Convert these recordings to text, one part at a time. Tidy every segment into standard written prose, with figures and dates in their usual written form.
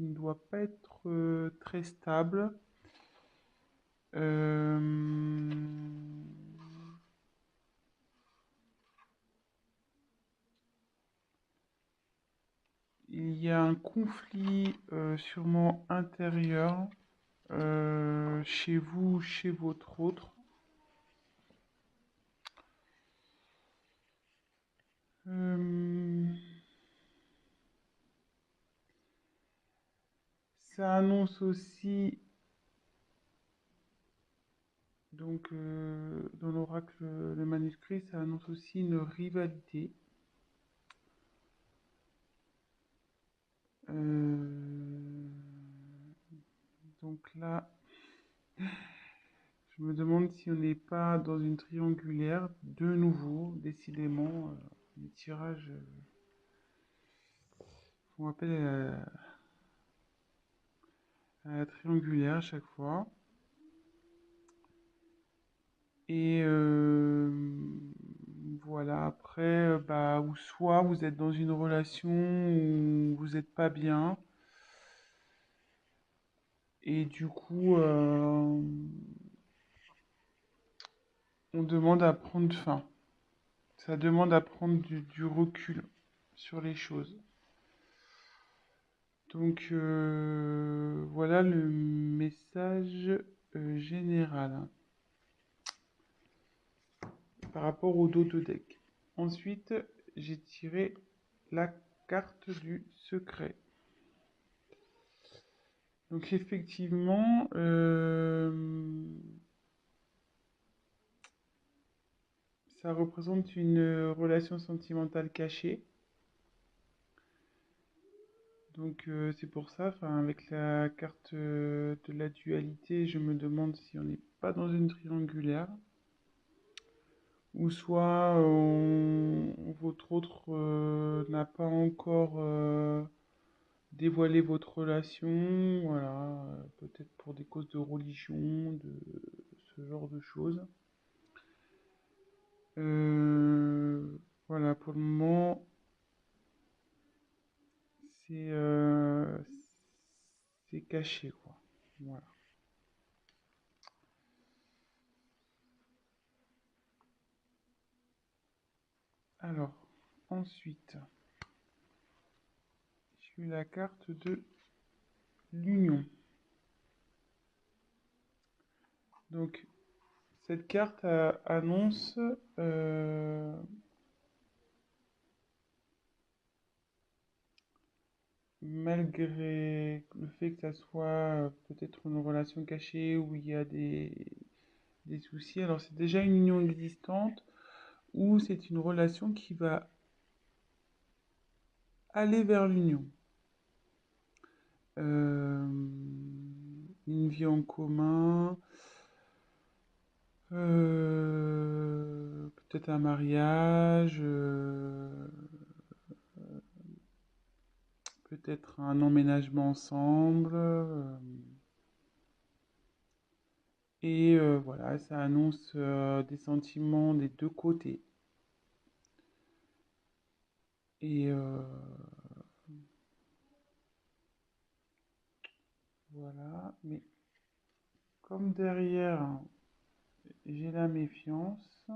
qui ne doit pas être très stable. Euh, il y a un conflit sûrement intérieur chez vous, chez votre autre. Euh, Ça annonce aussi, donc dans l'oracle, le manuscrit, ça annonce aussi une rivalité. Euh, donc là, je me demande si on n'est pas dans une triangulaire, de nouveau, décidément, les tirages font appel à la triangulaire à chaque fois. Et voilà, après, bah, ou soit vous êtes dans une relation où vous n'êtes pas bien, et du coup, on demande à prendre fin. Ça demande à prendre du recul sur les choses. Donc voilà le message général par rapport au dos de deck. Ensuite, j'ai tiré la carte du secret. Donc effectivement, ça représente une relation sentimentale cachée. Donc c'est pour ça, avec la carte de la dualité, je me demande si on n'est pas dans une triangulaire. Ou soit votre autre n'a pas encore dévoilé votre relation, voilà, peut-être pour des causes de religion, de ce genre de choses. Voilà, pour le moment, c'est c'est caché, quoi. Voilà. Alors, ensuite, j'ai eu la carte de l'union. Donc, cette carte annonce malgré le fait que ça soit peut-être une relation cachée où il y a des soucis, alors c'est déjà une union existante ou c'est une relation qui va aller vers l'union. Euh, une vie en commun, peut-être un mariage, peut-être un emménagement ensemble. Et voilà, ça annonce des sentiments des deux côtés. Et voilà, mais comme derrière j'ai la méfiance,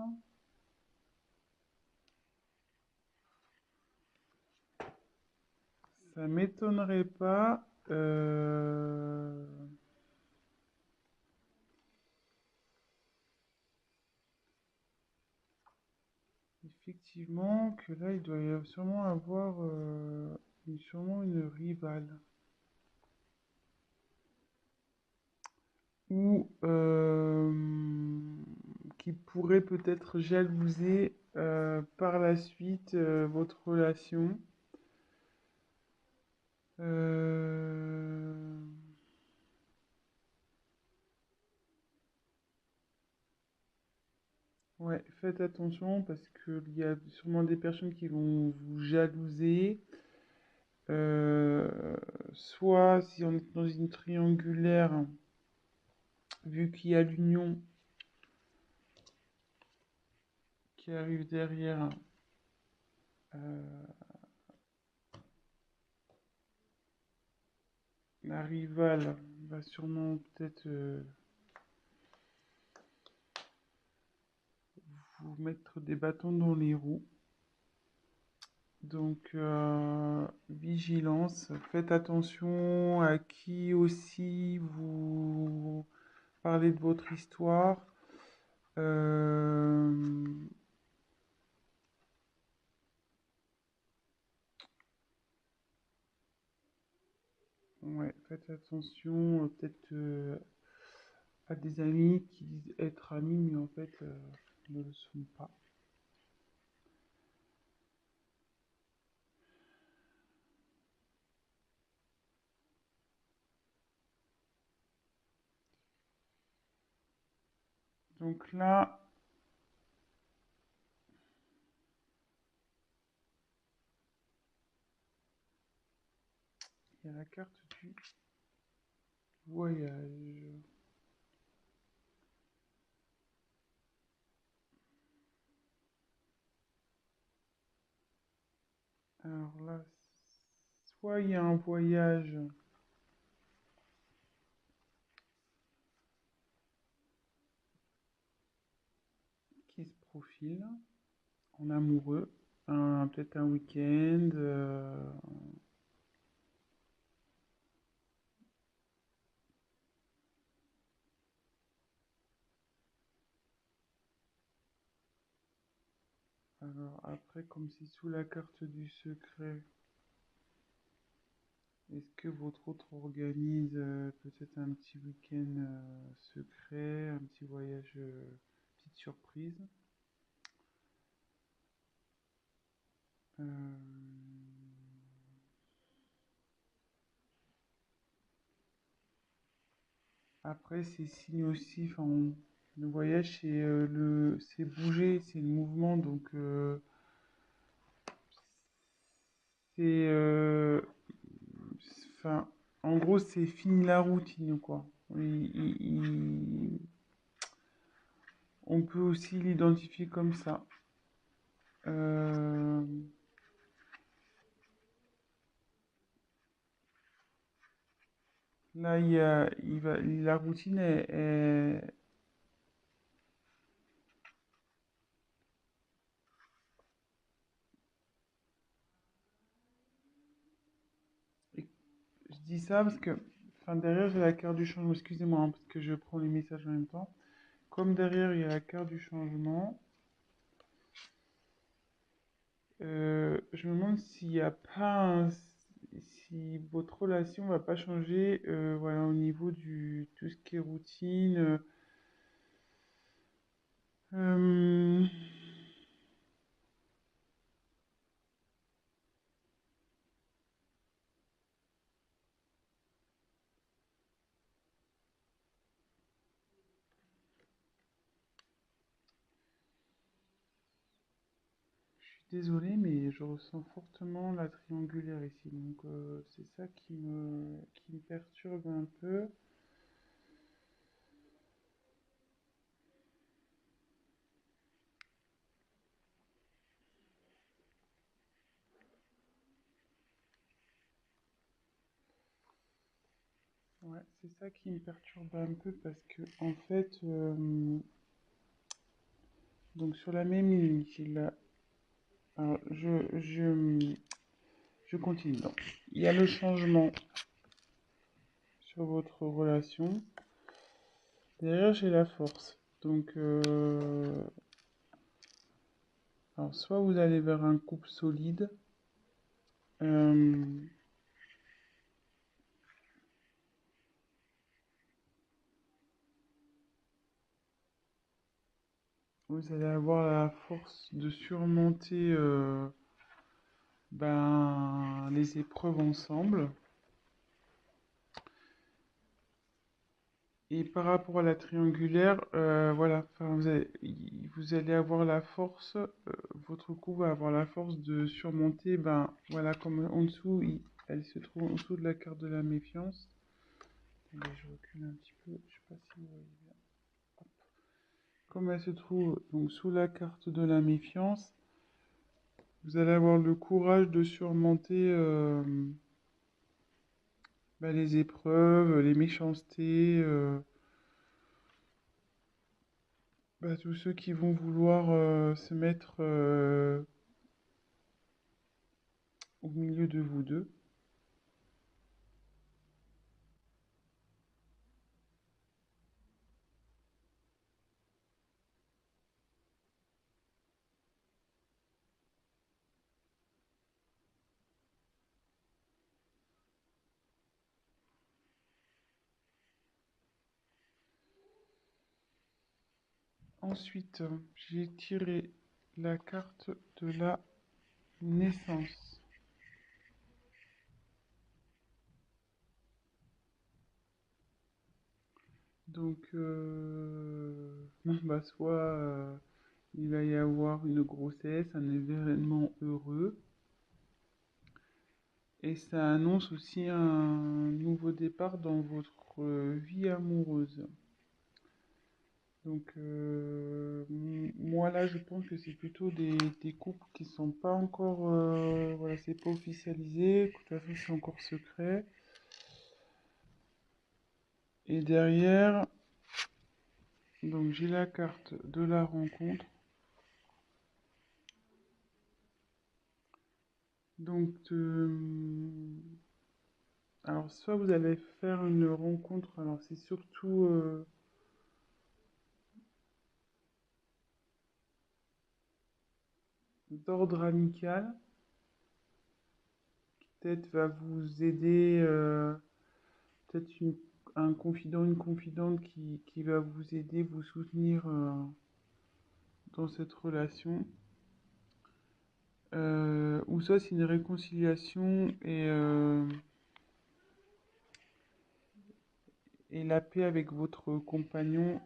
ça m'étonnerait pas effectivement que là il doit y avoir sûrement avoir sûrement une rivale ou qui pourrait peut-être jalouser par la suite votre relation. Euh, Ouais, faites attention parce qu'il y a sûrement des personnes qui vont vous jalouser. Euh, Soit si on est dans une triangulaire, vu qu'il y a l'union qui arrive derrière, euh, la rivale va sûrement peut-être vous mettre des bâtons dans les roues. Donc, vigilance, faites attention à qui aussi vous parlez de votre histoire. Euh, ouais, faites attention peut-être à des amis qui disent être amis, mais en fait ne le sont pas. Donc là, il y a la carte du voyage. Alors là, soit il y a un voyage qui se profile en amoureux, peut-être un week-end. Alors après, comme c'est sous la carte du secret, est-ce que votre autre organise peut-être un petit week-end secret, un petit voyage, petite surprise? Euh, Après, c'est signe aussi, enfin, le voyage, c'est bouger, c'est le mouvement, donc c'est, enfin, en gros, c'est fini la routine, quoi. On peut aussi l'identifier comme ça. Euh, Là, la routine je dis ça parce que, enfin, derrière, j'ai la carte du changement. Excusez-moi, hein, parce que je prends les messages en même temps. Comme derrière, il y a la carte du changement, je me demande s'il n'y a pas si votre relation va pas changer, voilà, au niveau du tout ce qui est routine. Euh, je suis désolé, mais je ressens fortement la triangulaire ici. Donc, c'est ça qui me perturbe un peu. Ouais, c'est ça qui me perturbe un peu parce que, en fait, donc sur la même ligne, j'ai la. Alors, je continue. Donc, il y a le changement sur votre relation. Derrière, j'ai la force. Donc, alors, soit vous allez vers un couple solide, euh, vous allez avoir la force de surmonter ben, les épreuves ensemble. Et par rapport à la triangulaire, voilà, enfin, vous allez avoir la force, votre coup va avoir la force de surmonter, ben voilà, comme en dessous, elle se trouve en dessous de la carte de la méfiance. Attendez, je recule un petit peu, je sais pas si vous voyez bien. Hop. Comme elle se trouve donc sous la carte de la méfiance, vous allez avoir le courage de surmonter les épreuves, les méchancetés, tous ceux qui vont vouloir se mettre au milieu de vous deux. Ensuite, j'ai tiré la carte de la naissance. Donc, soit il va y avoir une grossesse, un événement heureux, et ça annonce aussi un nouveau départ dans votre vie amoureuse. Donc, moi là, je pense que c'est plutôt des couples qui sont pas encore, voilà, c'est pas officialisé, de toute façon, c'est encore secret. Et derrière, donc j'ai la carte de la rencontre. Donc, alors soit vous allez faire une rencontre, alors c'est surtout d'ordre amical, qui peut-être va vous aider, peut-être un confident, une confidente qui va vous aider, vous soutenir dans cette relation. Ou soit c'est une réconciliation et la paix avec votre compagnon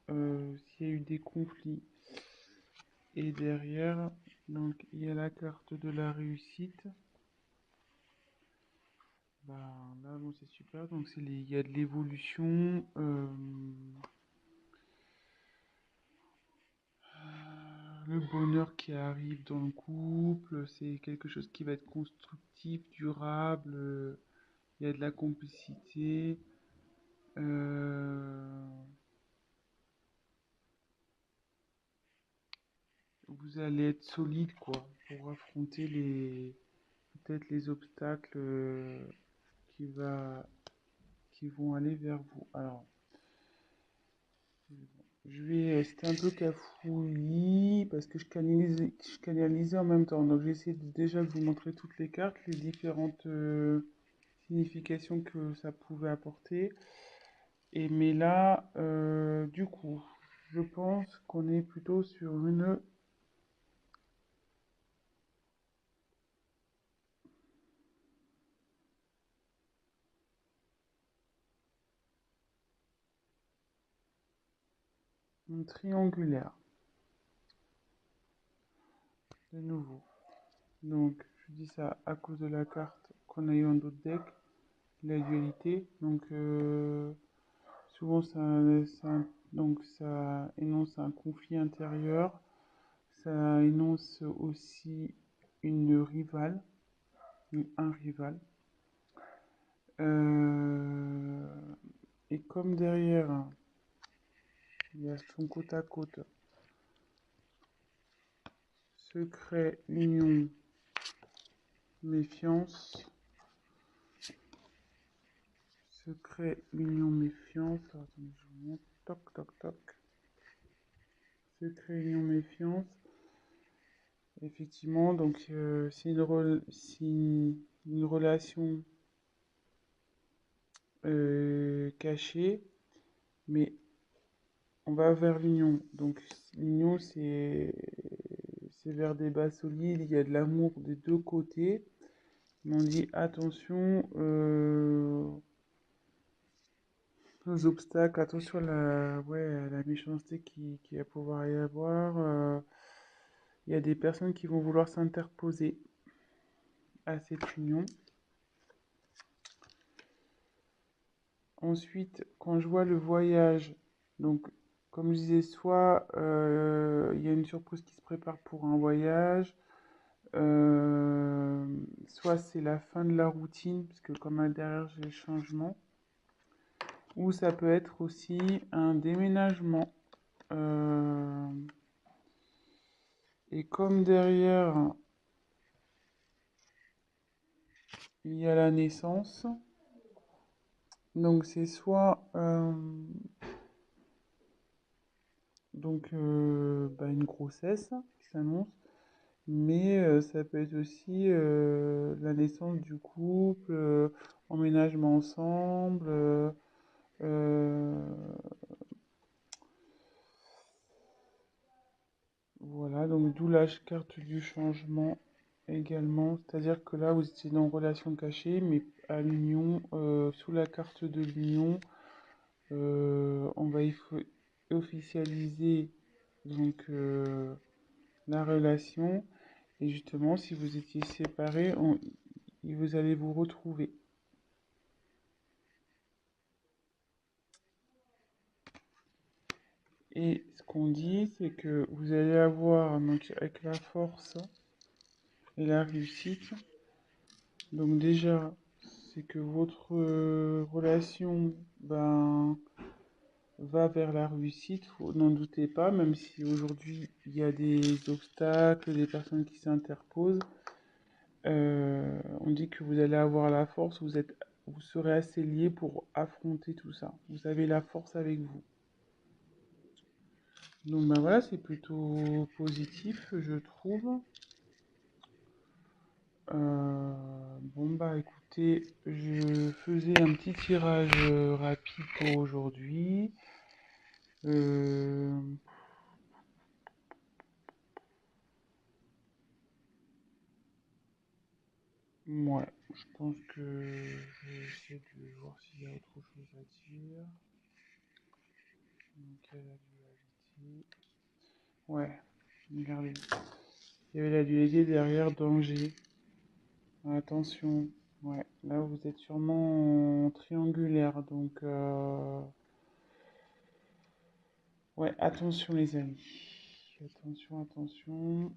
s'il y a eu des conflits. Et derrière, donc il y a la carte de la réussite. Là, bon, c'est super. Donc il y a de l'évolution, le bonheur qui arrive dans le couple. C'est quelque chose qui va être constructif, durable. Il y a de la complicité. euh, Vous allez être solide, quoi, pour affronter peut-être les obstacles qui va, qui vont aller vers vous. Alors, c'était un peu cafouillis parce que je canalisais en même temps. Donc, j'ai essayé déjà de vous montrer toutes les cartes, les différentes significations que ça pouvait apporter. Mais là, du coup, je pense qu'on est plutôt sur une triangulaire, de nouveau. Donc, je dis ça à cause de la carte qu'on a eu en d'autres decks, la dualité. Donc, souvent, donc, ça énonce un conflit intérieur. Ça énonce aussi une rivale, un rival. Euh, et comme derrière, il y a son côte à côte, secret, union, méfiance. Secret, union, méfiance. Alors, attendez, je vous montre. Toc, toc, toc. Secret, union, méfiance. Effectivement, donc c'est une relation cachée, mais on va vers l'union. Donc l'union, c'est vers des bases solides, il y a de l'amour des deux côtés. Mais on dit attention aux obstacles, attention à la méchanceté qui va pouvoir y avoir. Il y a des personnes qui vont vouloir s'interposer à cette union. Ensuite, quand je vois le voyage, donc comme je disais, soit il y a une surprise qui se prépare pour un voyage, soit c'est la fin de la routine, parce que comme là derrière j'ai le changement, ou ça peut être aussi un déménagement. Euh, et comme derrière il y a la naissance, donc c'est soit une grossesse qui s'annonce, mais ça peut être aussi la naissance du couple, emménagement ensemble, euh, voilà, donc d'où la carte du changement également. C'est-à-dire que là, vous étiez dans relation cachée, mais à l'union, sous la carte de l'union, on va officialiser donc la relation. Et justement, si vous étiez séparés, vous allez vous retrouver. Et ce qu'on dit, c'est que vous allez avoir, donc, avec la force et la réussite, donc déjà, c'est que votre relation va vers la réussite, n'en doutez pas, même si aujourd'hui il y a des obstacles, des personnes qui s'interposent. On dit que vous allez avoir la force, vous serez assez liés pour affronter tout ça. Vous avez la force avec vous. Donc voilà, c'est plutôt positif, je trouve. Bon bah écoutez, je faisais un petit tirage rapide pour aujourd'hui. Euh, ouais, je pense que je vais essayer de voir s'il y a autre chose à dire. Donc il y a la dualité. Ouais, regardez. Il y avait la dualité derrière danger. Attention. Ouais, là vous êtes sûrement en triangulaire, donc ouais, attention les amis. Attention, attention.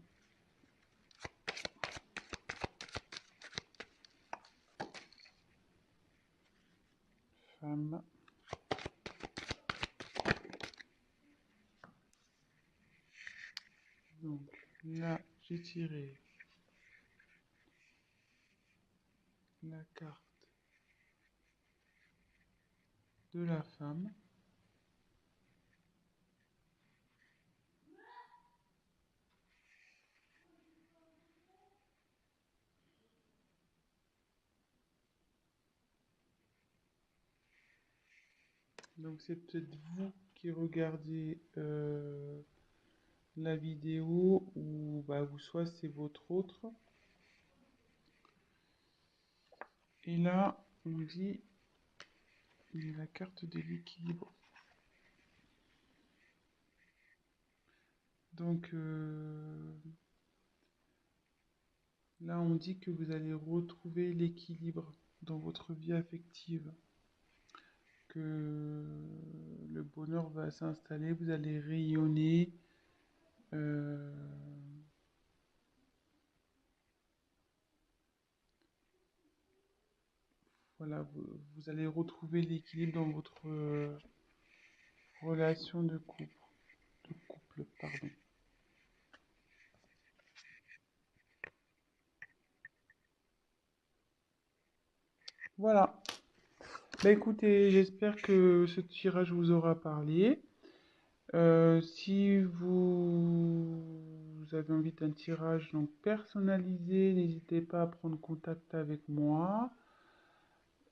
Femme. Donc là, j'ai tiré la carte de la femme. Donc c'est peut-être vous qui regardez la vidéo ou ou soit c'est votre autre. Et là, on dit il y a la carte de l'équilibre. Donc là, on dit que vous allez retrouver l'équilibre dans votre vie affective, que le bonheur va s'installer, vous allez rayonner. euh, voilà, vous allez retrouver l'équilibre dans votre relation de couple, pardon. Voilà. Bah écoutez, j'espère que ce tirage vous aura parlé. Si vous avez envie d'un tirage donc personnalisé, n'hésitez pas à prendre contact avec moi.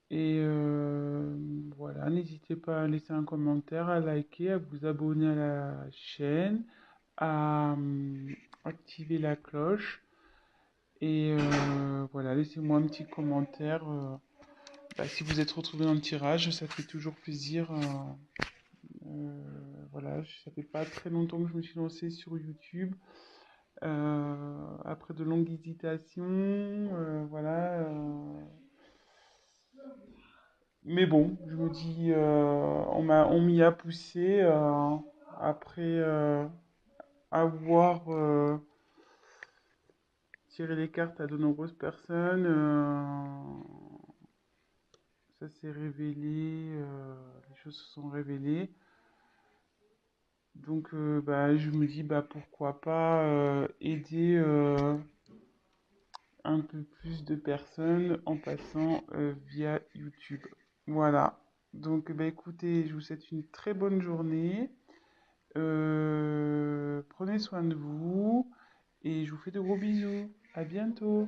Et voilà, n'hésitez pas à laisser un commentaire, à liker, à vous abonner à la chaîne, à activer la cloche. Et voilà, laissez-moi un petit commentaire. Si vous êtes retrouvé dans le tirage, ça fait toujours plaisir. Voilà, ça fait pas très longtemps que je me suis lancé sur YouTube. Après de longues hésitations, voilà. Mais bon, je me dis, on m'y a poussé après avoir tiré les cartes à de nombreuses personnes. Ça s'est révélé, les choses se sont révélées. Donc, bah, je me dis, bah, pourquoi pas aider un peu plus de personnes en passant via YouTube. Voilà. Donc, bah, écoutez, je vous souhaite une très bonne journée. Prenez soin de vous et je vous fais de gros bisous. À bientôt.